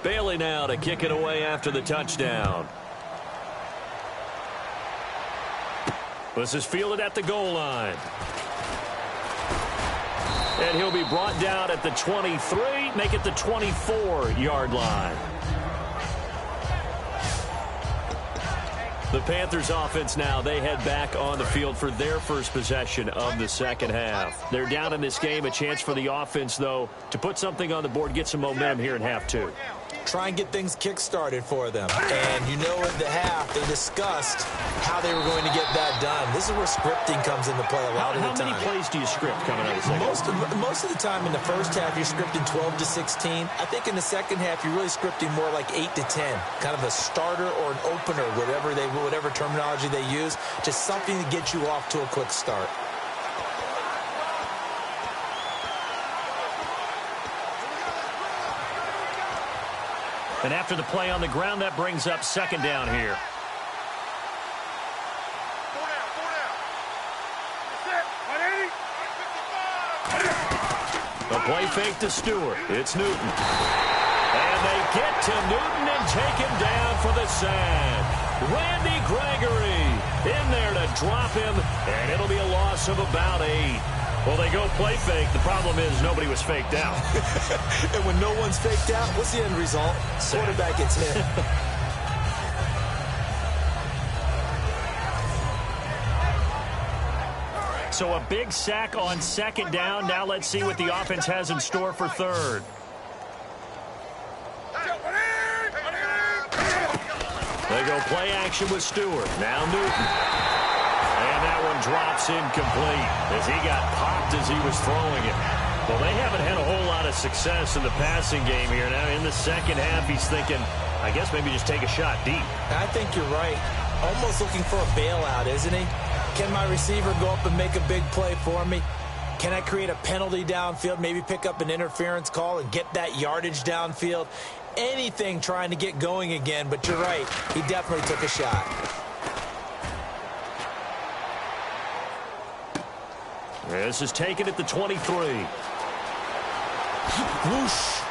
Bailey now to kick it away after the touchdown. This is fielded at the goal line. And he'll be brought down at the 23, make it the 24-yard line. The Panthers offense now, they head back on the field for their first possession of the second half. They're down in this game. A chance for the offense, though, to put something on the board, get some momentum here in half two. Try and get things kick-started for them. And you know in the half, they discussed how they were going to get that done. This is where scripting comes into play a lot of the time. How many plays do you script coming out of the second half? Most of the time in the first half, you're scripting 12 to 16. I think in the second half, you're really scripting more like 8 to 10. Kind of a starter or an opener, whatever terminology they use. Just something to get you off to a quick start. And after the play on the ground, that brings up second down here. The play fake to Stewart. It's Newton. And they get to Newton and take him down for the sack. Randy Gregory in there to drop him, and it'll be a loss of about 8. Well, they go play fake. The problem is nobody was faked out. And when no one's faked out, what's the end result? Quarterback gets hit. So a big sack on second down. Now let's see what the offense has in store for third. They go play action with Stewart. Now Newton. And that one drops incomplete as he got popped as he was throwing it. Well, they haven't had a whole lot of success in the passing game here. Now in the second half, he's thinking, I guess maybe just take a shot deep. I think you're right. Almost looking for a bailout, isn't he? Can my receiver go up and make a big play for me? Can I create a penalty downfield, maybe pick up an interference call and get that yardage downfield? Anything trying to get going again, but you're right. He definitely took a shot. This is taken at the 23. Whoosh.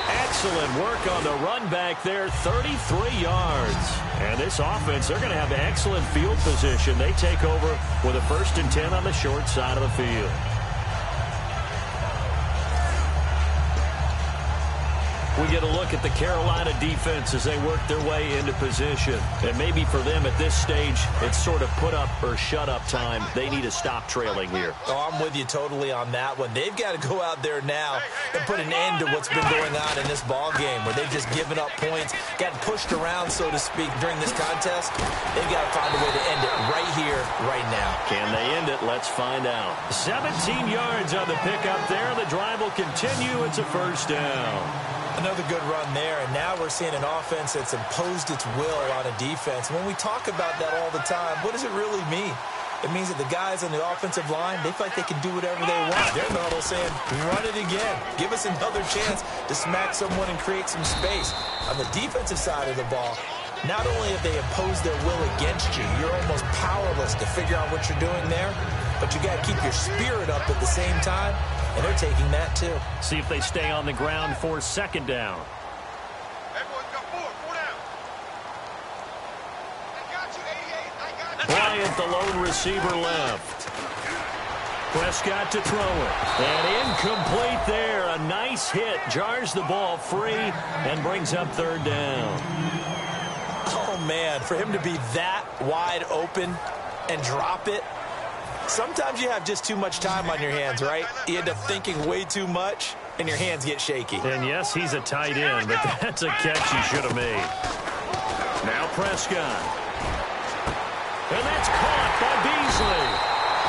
Excellent work on the run back there, 33 yards. And this offense, they're going to have excellent field position. They take over with a 1st and 10 on the short side of the field. We get a look at the Carolina defense as they work their way into position. And maybe for them at this stage, it's sort of put up or shut up time. They need to stop trailing here. Oh, I'm with you totally on that one. They've got to go out there now and put an end to what's been going on in this ball game where they've just given up points, gotten pushed around, so to speak, during this contest. They've got to find a way to end it right here, right now. Can they end it? Let's find out. 17 yards on the pickup there. The drive will continue. It's a 1st down. Another good run there, and now we're seeing an offense that's imposed its will on a defense. When we talk about that all the time, what does it really mean? It means that the guys on the offensive line, they feel like they can do whatever they want. They're in the huddle saying, run it again. Give us another chance to smack someone and create some space. On the defensive side of the ball, not only have they imposed their will against you, you're almost powerless to figure out what you're doing there, but you got to keep your spirit up at the same time. And they're taking that, too. See if they stay on the ground for 2nd down. Bryant, the lone receiver, left. Prescott to throw it. And incomplete there. A nice hit. Jars the ball free and brings up 3rd down. Oh, man. For him to be that wide open and drop it. Sometimes you have just too much time on your hands, right? You end up thinking way too much, and your hands get shaky. And, yes, he's a tight end, but that's a catch he should have made. Now Prescott. And that's caught by Beasley.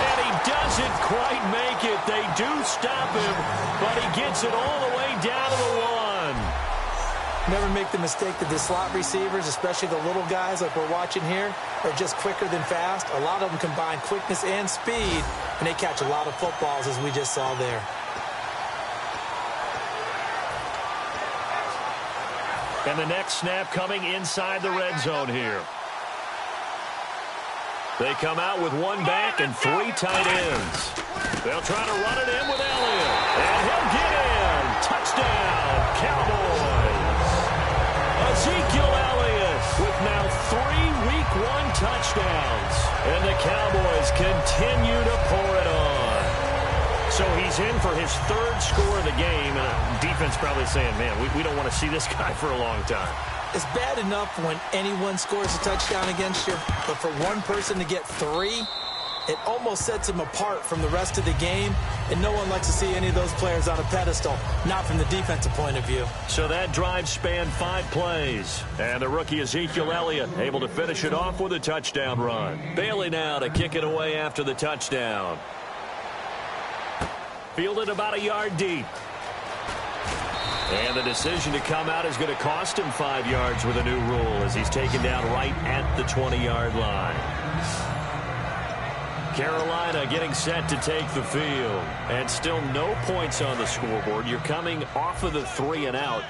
And he doesn't quite make it. They do stop him, but he gets it all the way down to the 1. Never make the mistake that the slot receivers, especially the little guys like we're watching here, are just quicker than fast. A lot of them combine quickness and speed, and they catch a lot of footballs, as we just saw there. And the next snap coming inside the red zone here. They come out with 1 back and 3 tight ends. They'll try to run it in with Elliott. And he'll get in. Touchdown, Cowboys. Ezekiel Elliott with now 3 Week 1 touchdowns. And the Cowboys continue to pour it on. So he's in for his 3rd score of the game. And defense probably saying, man, we don't want to see this guy for a long time. It's bad enough when anyone scores a touchdown against you, but for one person to get 3, it almost sets him apart from the rest of the game, and no one likes to see any of those players on a pedestal, not from the defensive point of view. So that drive spanned 5 plays, and the rookie Ezekiel Elliott able to finish it off with a touchdown run. Bailey now to kick it away after the touchdown. Fielded about a yard deep. And the decision to come out is going to cost him 5 yards with a new rule as he's taken down right at the 20-yard line. Carolina getting set to take the field. And still no points on the scoreboard. You're coming off of the 3 and out.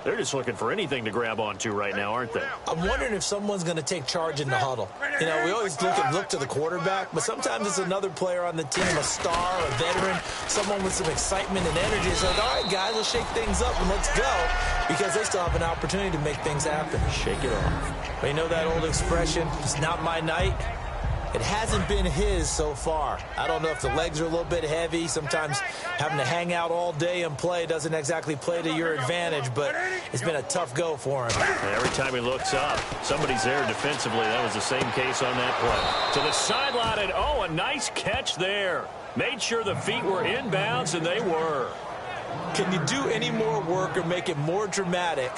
They're just looking for anything to grab onto right now, aren't they? I'm wondering if someone's going to take charge in the huddle. You know, we always look to the quarterback, but sometimes it's another player on the team, a star, a veteran, someone with some excitement and energy. It's like, all right, guys, let's shake things up and let's go, because they still have an opportunity to make things happen. Shake it off. But you know that old expression, it's not my night? It hasn't been his so far. I don't know if the legs are a little bit heavy. Sometimes having to hang out all day and play doesn't exactly play to your advantage, but it's been a tough go for him. And every time he looks up, somebody's there defensively. That was the same case on that play. To the sideline, and oh, a nice catch there. Made sure the feet were inbounds, and they were. Can you do any more work or make it more dramatic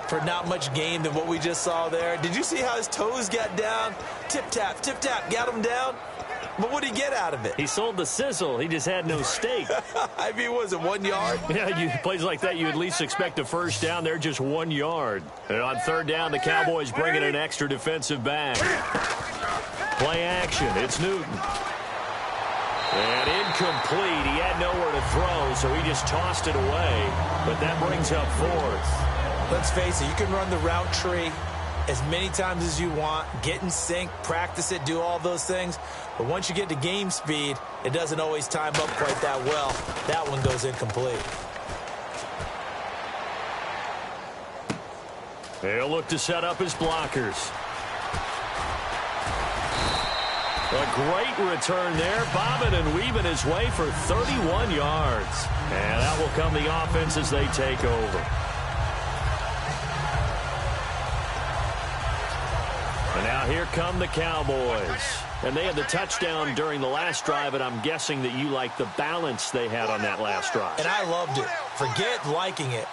for not much gain than what we just saw there? Did you see how his toes got down? Tip-tap, got him down. But what did he get out of it? He sold the sizzle. He just had no steak. I mean, was it 1 yard? Yeah, plays like that, you at least expect a first down. They're just 1 yard. And on 3rd down, the Cowboys bring in an extra defensive back. Play action. It's Newton. And incomplete. He had nowhere to throw, so he just tossed it away. But that brings up 4th. Let's face it, you can run the route tree as many times as you want, get in sync, practice it, do all those things. But once you get to game speed, it doesn't always time up quite that well. That one goes incomplete. They'll look to set up his blockers. A great return there, bobbing and weaving his way for 31 yards. And that will come the offense as they take over. And now here come the Cowboys. And they had the touchdown during the last drive, and I'm guessing that you like the balance they had on that last drive. And I loved it. Forget liking it.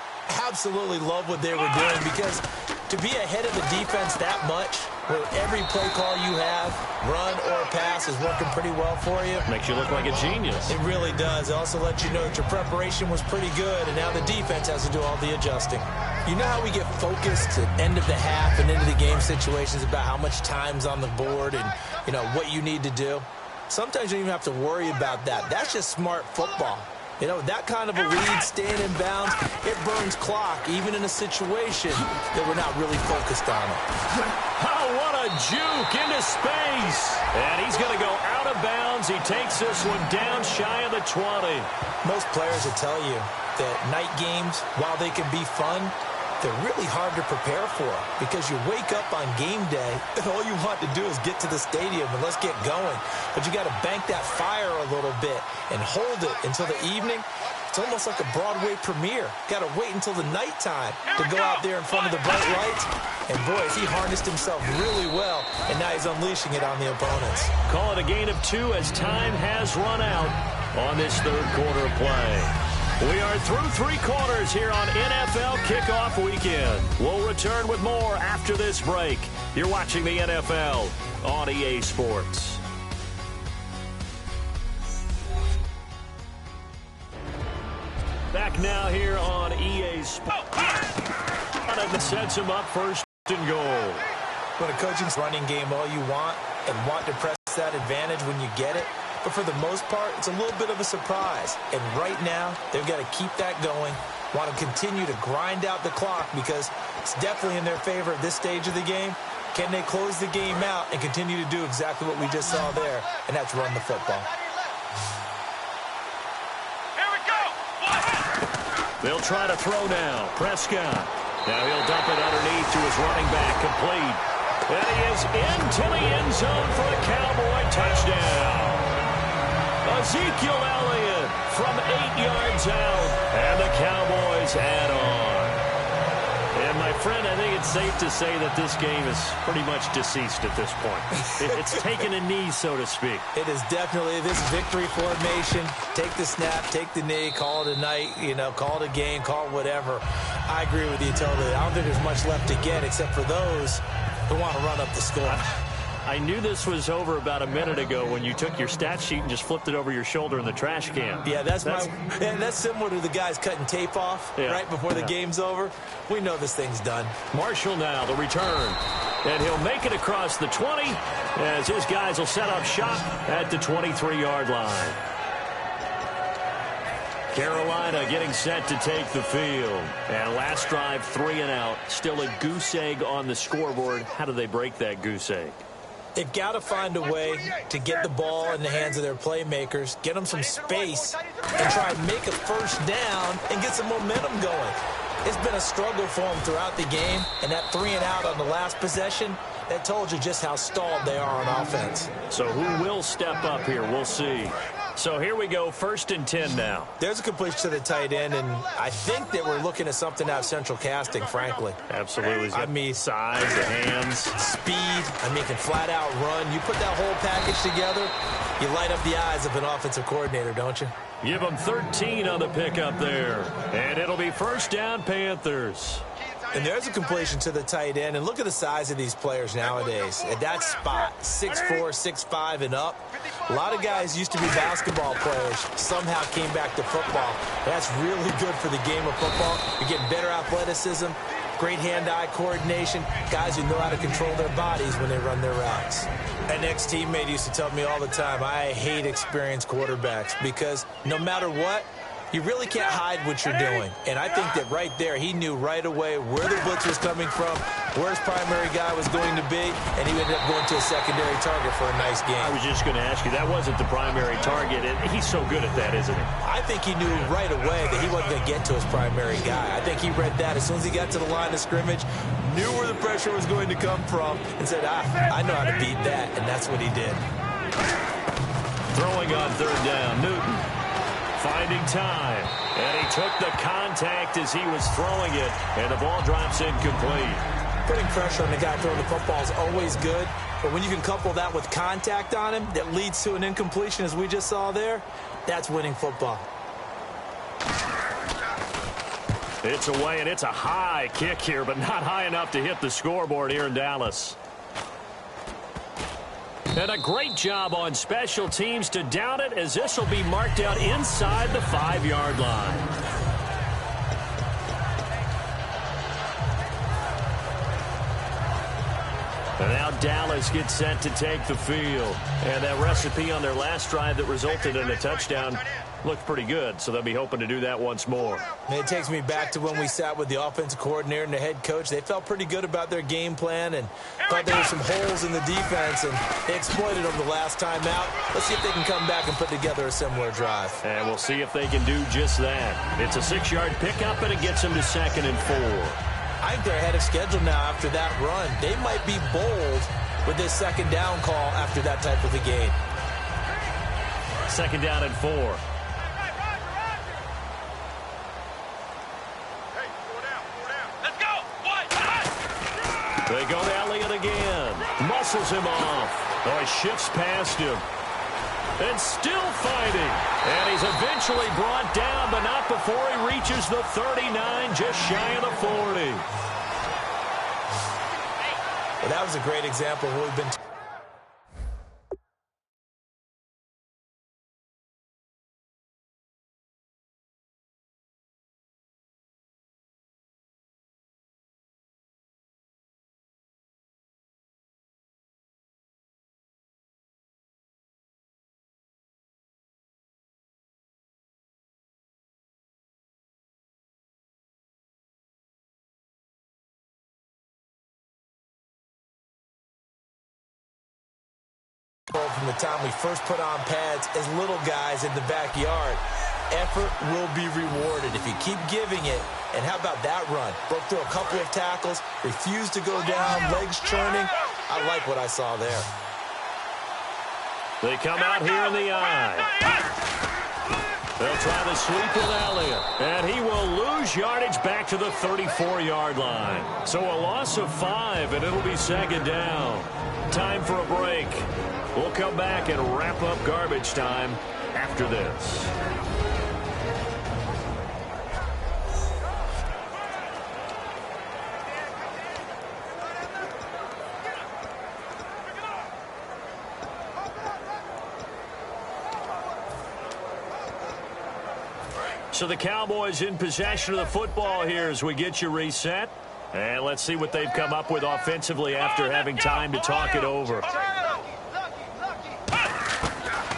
Absolutely love what they were doing, because to be ahead of the defense that much, where every play call you have, run or pass, is working pretty well for you. Makes you look like a genius. It really does. It also lets you know that your preparation was pretty good, and now the defense has to do all the adjusting. You know how we get focused at end of the half and into the game situations about how much time's on the board and, you know, what you need to do? Sometimes you don't even have to worry about that. That's just smart football. You know, that kind of a lead, staying in bounds, it burns clock, even in a situation that we're not really focused on it. Oh, what a juke into space. And he's going to go out of bounds. He takes this one down shy of the 20. Most players will tell you that night games, while they can be fun, they're really hard to prepare for, because you wake up on game day and all you want to do is get to the stadium and let's get going. But you got to bank that fire a little bit and hold it until the evening. It's almost like a Broadway premiere. Got to wait until the nighttime to go out there in front of the bright lights. And boy, he harnessed himself really well, and now he's unleashing it on the opponents. Call it a gain of 2 as time has run out on this 3rd quarter of play. We are through 3 quarters here on NFL Kickoff Weekend. We'll return with more after this break. You're watching the NFL on EA Sports. Back now here on EA Sports. That sets him up 1st and goal. When a coaching's running game all you want and want to press that advantage when you get it, but for the most part, it's a little bit of a surprise. And right now, they've got to keep that going, want to continue to grind out the clock, because it's definitely in their favor at this stage of the game. Can they close the game out and continue to do exactly what we just saw there, and that's run the football? They'll try to throw now. Prescott. Now he'll dump it underneath to his running back, complete. And he is into the end zone for a Cowboy touchdown. Ezekiel Elliott from 8 yards out, and the Cowboys add on. And, my friend, I think it's safe to say that this game is pretty much deceased at this point. It's taken a knee, so to speak. It is definitely this victory formation. Take the snap, take the knee, call it a night, call it a game, call it whatever. I agree with you totally. I don't think there's much left to get except for those who want to run up the score. I knew this was over about a minute ago when you took your stat sheet and just flipped it over your shoulder in the trash can. Yeah, that's similar to the guys cutting tape off right before the game's over. We know this thing's done. Marshall now, the return. And he'll make it across the 20 as his guys will set up shop at the 23-yard line. Carolina getting set to take the field. And last drive, 3 and out. Still a goose egg on the scoreboard. How do they break that goose egg? They've got to find a way to get the ball in the hands of their playmakers, get them some space, and try and make a first down and get some momentum going. It's been a struggle for them throughout the game, and that 3 and out on the last possession, that told you just how stalled they are on offense. So who will step up here? We'll see. So here we go, 1st and 10 now. There's a completion to the tight end, and I think that we're looking at something out of central casting, frankly. Absolutely. I mean, size, the hands. Speed, can flat out run. You put that whole package together, you light up the eyes of an offensive coordinator, don't you? Give them 13 on the pickup there. And it'll be 1st down, Panthers. And there's a completion to the tight end. And look at the size of these players nowadays. At that spot, 6'4", 6'5", and up. A lot of guys used to be basketball players. Somehow came back to football. That's really good for the game of football. You're getting better athleticism, great hand-eye coordination, guys who know how to control their bodies when they run their routes. An ex-teammate used to tell me all the time, I hate experienced quarterbacks because no matter what, you really can't hide what you're doing. And I think that right there, he knew right away where the blitz was coming from, where his primary guy was going to be, and he ended up going to a secondary target for a nice game. I was just going to ask you, that wasn't the primary target. He's so good at that, isn't he? I think he knew right away that he wasn't going to get to his primary guy. I think he read that as soon as he got to the line of scrimmage, knew where the pressure was going to come from, and said, I know how to beat that, and that's what he did. Throwing on 3rd down, Newton. Finding time, and he took the contact as he was throwing it, and the ball drops incomplete. Putting pressure on the guy throwing the football is always good, but when you can couple that with contact on him that leads to an incompletion, as we just saw there, that's winning football. It's away, and it's a high kick here, but not high enough to hit the scoreboard here in Dallas. And a great job on special teams to down it, as this will be marked out inside the 5-yard line. And now Dallas gets set to take the field. And that recipe on their last drive that resulted in a touchdown looked pretty good, so they'll be hoping to do that once more. And it takes me back to when we sat with the offensive coordinator and the head coach. They felt pretty good about their game plan and thought there were some holes in the defense, and they exploited them the last time out. Let's see if they can come back and put together a similar drive. And we'll see if they can do just that. It's a 6-yard pickup, and it gets them to 2nd and 4. I think they're ahead of schedule now after that run. They might be bold with this 2nd down call after that type of a game. 2nd down and 4. They go to Elliott again. Muscles him off. Oh, he shifts past him. And still fighting. And he's eventually brought down, but not before he reaches the 39, just shy of the 40. Well, that was a great example of what we've been from the time we first put on pads as little guys in the backyard. effort will be rewarded if you keep giving it. And how about that run? Broke through a couple of tackles, refused to go down, legs churning. I like what I saw there. They come out here in the eye. They'll try the sweep with Elliott. And he will lose yardage back to the 34-yard line. So a loss of 5, and it'll be second down. Time for a break. We'll come back and wrap up garbage time after this. So the Cowboys in possession of the football here as we get you reset. And let's see what they've come up with offensively after having time to talk it over.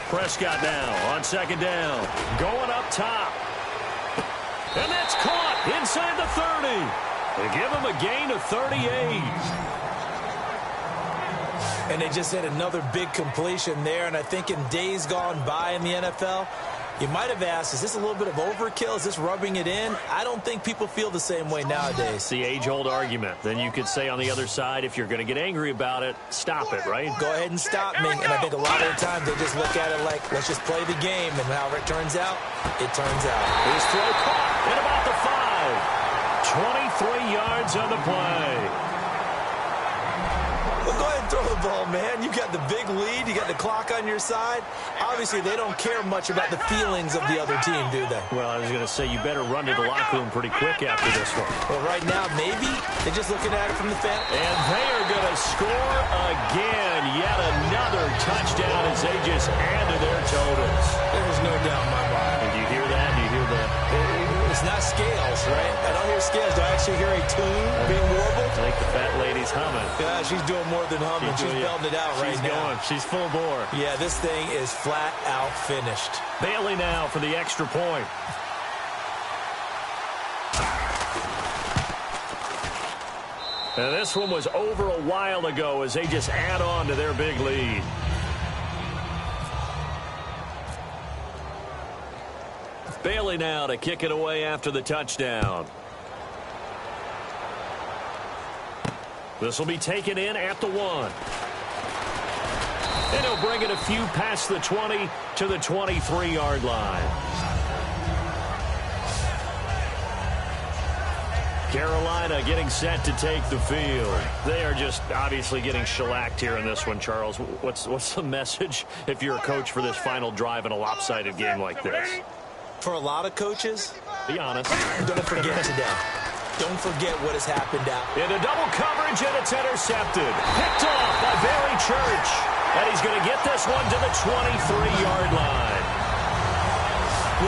Prescott now on second down. Going up top. And that's caught inside the 30. They give him a gain of 38. And they just had another big completion there. And I think in days gone by in the NFL, you might have asked, is this a little bit of overkill? Is this rubbing it in? I don't think people feel the same way nowadays. It's the age-old argument. Then you could say on the other side, if you're going to get angry about it, stop it, right? Go ahead and stop me. And I think a lot of the times they just look at it like, let's just play the game. And however it turns out, it turns out. His throw caught at about the 5. 23 yards on the play. Well, go ahead and throw the ball, man. You got the big lead. You got the clock on your side. Obviously, they don't care much about the feelings of the other team, do they? Well, I was going to say, you better run to the locker room pretty quick after this one. Well, right now, maybe. They're just looking at it from the fan. And they are going to score again. Yet another touchdown as they just add to their totals. There's no doubt in my mind. And do you hear that? Do you hear that? It's not scales, right? I don't hear scales. Do I actually hear a tune being warbled? I think the fat lady's humming. Yeah, she's doing more than humming. She's belting it out right now. She's full bore. Yeah, this thing is flat out finished. Bailey now for the extra point. And this one was over a while ago as they just add on to their big lead. Bailey now to kick it away after the touchdown. This will be taken in at the 1. And he'll bring it a few past the 20 to the 23-yard line. Carolina getting set to take the field. They are just obviously getting shellacked here in this one, Charles. What's the message if you're a coach for this final drive in a lopsided game like this? For a lot of coaches, be honest. Don't forget today. Don't forget what has happened out. Into double coverage, and it's intercepted. Picked off by Barry Church. And he's going to get this one to the 23-yard line.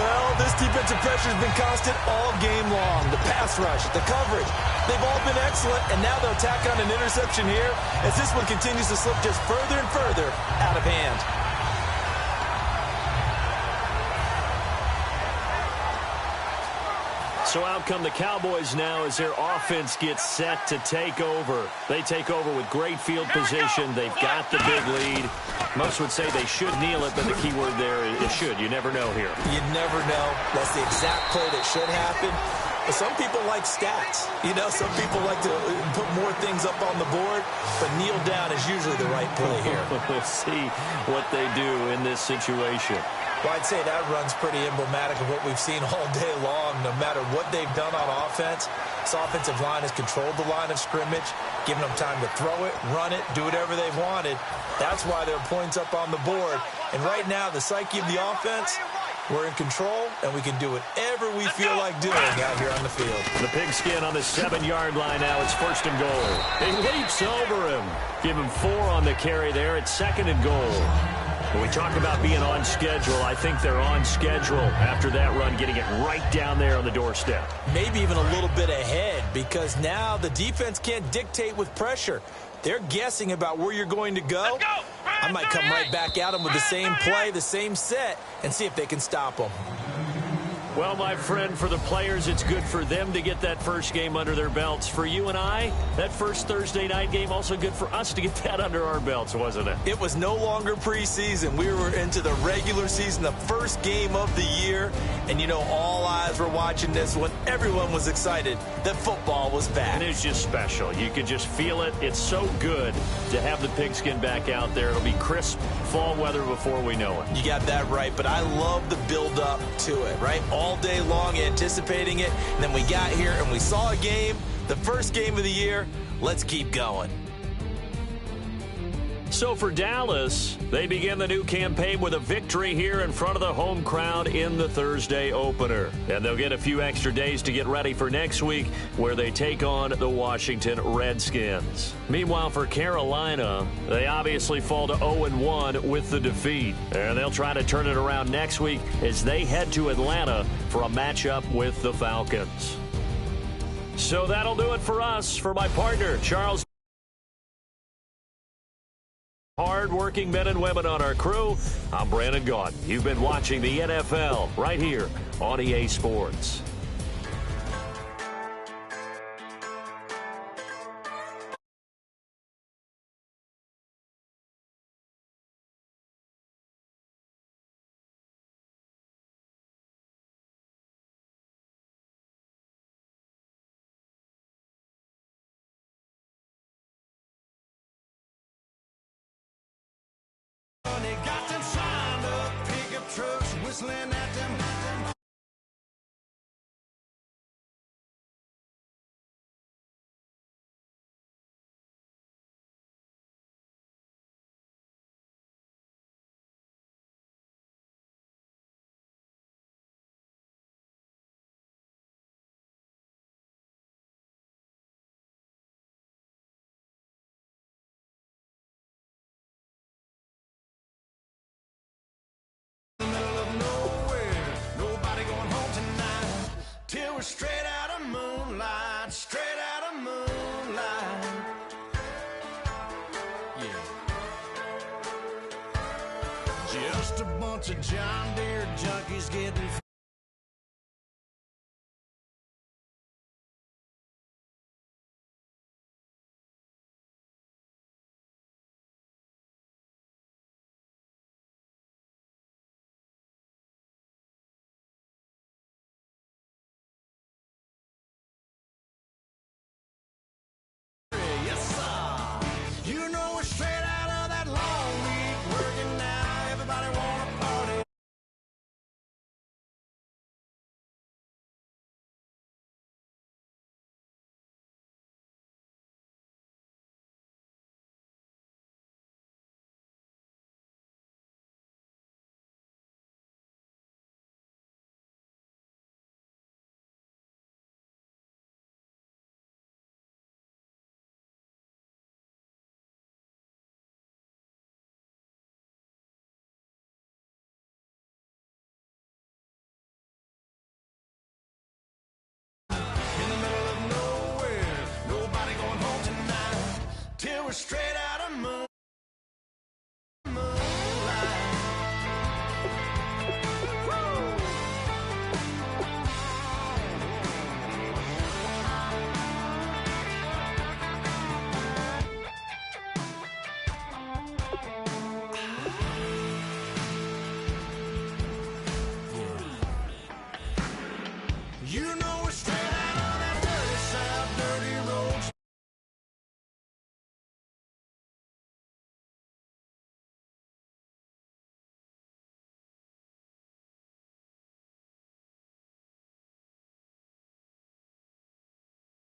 Well, this defensive pressure has been constant all game long. The pass rush, the coverage, they've all been excellent, and now they'll tack on an interception here as this one continues to slip just further and further out of hand. So out come the Cowboys now as their offense gets set to take over. They take over with great field position. They've got the big lead. Most would say they should kneel it, but the key word there is should. You never know here. You never know. That's the exact play that should happen. But some people like stats. You know, some people like to put more things up on the board, but kneel down is usually the right play here. We'll see what they do in this situation. Well, I'd say that run's pretty emblematic of what we've seen all day long. No matter what they've done on offense, this offensive line has controlled the line of scrimmage, given them time to throw it, run it, do whatever they've wanted. That's why there are points up on the board. And right now, the psyche of the offense, we're in control, and we can do whatever we feel like doing out here on the field. The pigskin on the 7-yard line now. It's 1st and goal. He leaps over him. Give him 4 on the carry there. It's 2nd and goal. When we talk about being on schedule, I think they're on schedule after that run, getting it right down there on the doorstep. Maybe even a little bit ahead, because now the defense can't dictate with pressure. They're guessing about where you're going to go. I might come right back at them with the same play, the same set, and see if they can stop them. Well, my friend, for the players, it's good for them to get that first game under their belts. For you and I, that first Thursday night game, also good for us to get that under our belts, wasn't it? It was no longer preseason. We were into the regular season, the first game of the year. And, you know, all eyes were watching this one. Everyone was excited that football was back. And it's just special. You could just feel it. It's so good to have the pigskin back out there. It'll be crisp fall weather before we know it. You got that right, but I love the build-up to it, right? All day long anticipating it, and then we got here and we saw a game, the first game of the year. Let's keep going. So for Dallas, they begin the new campaign with a victory here in front of the home crowd in the Thursday opener. And they'll get a few extra days to get ready for next week, where they take on the Washington Redskins. Meanwhile, for Carolina, they obviously fall to 0-1 with the defeat. And they'll try to turn it around next week as they head to Atlanta for a matchup with the Falcons. So that'll do it for us. For my partner, Charles, hard-working men and women on our crew, I'm Brandon Gaudin. You've been watching the NFL right here on EA Sports. They got them signed up, pickup trucks whistling at them. Till we're straight out of moonlight, straight out of moonlight. Yeah. Just a bunch of John Deere junkies getting straight out of that long week working now. Everybody wanna party. In the middle of nowhere, nobody going home tonight. Till we're straight out of moon.